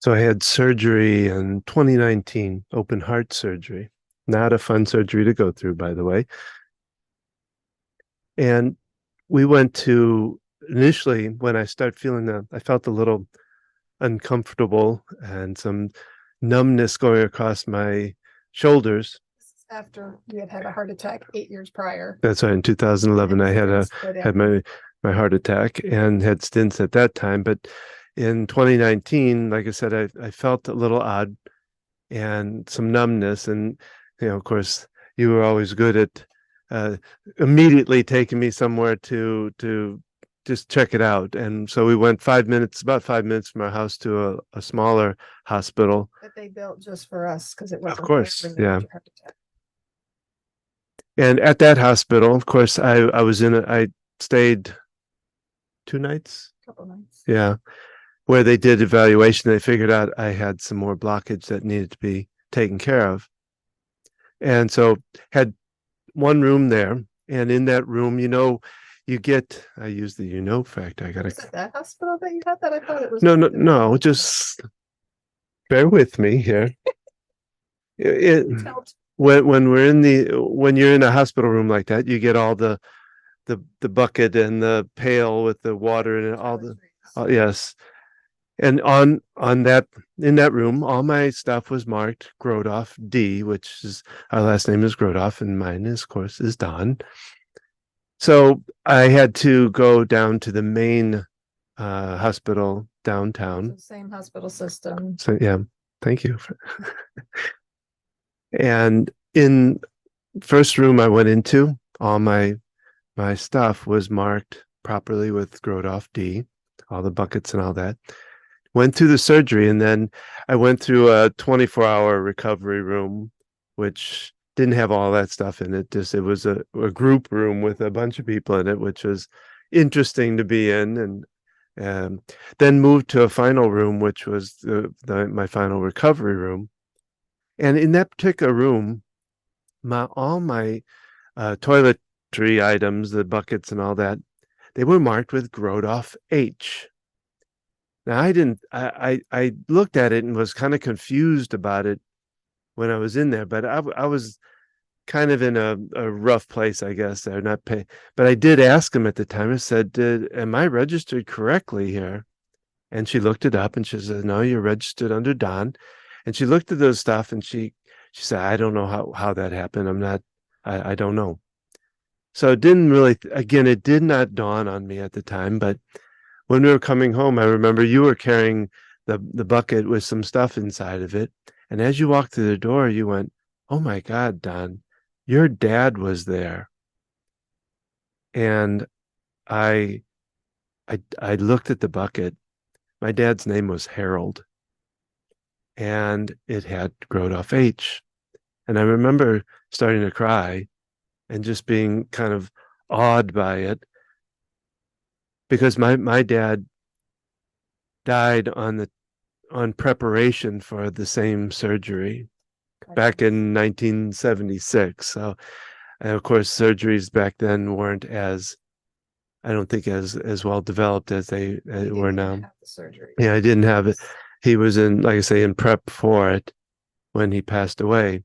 So I had surgery in 2019, open heart surgery. Not a fun surgery to go through, by the way. And we went to initially when I started feeling that I felt a little uncomfortable and some numbness going across my shoulders. After you had had a heart attack 8 years prior. That's why in 2011 I had my heart attack and had stints at that time. But in 2019, like I said, I felt a little odd and some numbness. And, of course, you were always good at immediately taking me somewhere to just check it out. And so we went about 5 minutes from our house to a smaller hospital. That they built just for us because it wasn't. Of course, there when you yeah. had your heart attack. And at that hospital, of course, I stayed 2 nights. Couple nights. Yeah. Where they did evaluation, they figured out I had some more blockage that needed to be taken care of. And so had one room there. And in that room, I use the factor. Was it that hospital that you had that? I thought it was. No, just bear with me here. When you're in a hospital room like that, you get all the bucket and the pail with the water and all the yes. And in that room, all my stuff was marked Grodoff D, which is our last name is Grodoff, and mine is, of course, is Don. So I had to go down to the main hospital downtown. Same hospital system. So yeah, thank you. And in first room I went into, all my stuff was marked properly with Grodoff D, all the buckets and all that. Went through the surgery, and then I went through a 24-hour recovery room, which didn't have all that stuff in it. It was a group room with a bunch of people in it, which was interesting to be in. And then moved to a final room, which was my final recovery room. And in that particular room, all my toiletry items, the buckets and all that, they were marked with Grodoff H. Now I looked at it and was kind of confused about it when I was in there, but I was kind of in a rough place, I guess. They're not pay, but I did ask him at the time. I said, am I registered correctly here? And she looked it up and she said, no, you're registered under Don. And she looked at those stuff and she said, I don't know how that happened. I don't know. So it didn't really, again, it did not dawn on me at the time, but when we were coming home, I remember you were carrying the bucket with some stuff inside of it. And as you walked through the door, you went, oh my God, Don, your dad was there. And I looked at the bucket. My dad's name was Harold. And it had Grodoff H. And I remember starting to cry and just being kind of awed by it. Because my dad died on preparation for the same surgery back in 1976. So, and of course, surgeries back then weren't I don't think as well developed as they were now. Yeah, I didn't have it. He was like I say, in prep for it when he passed away.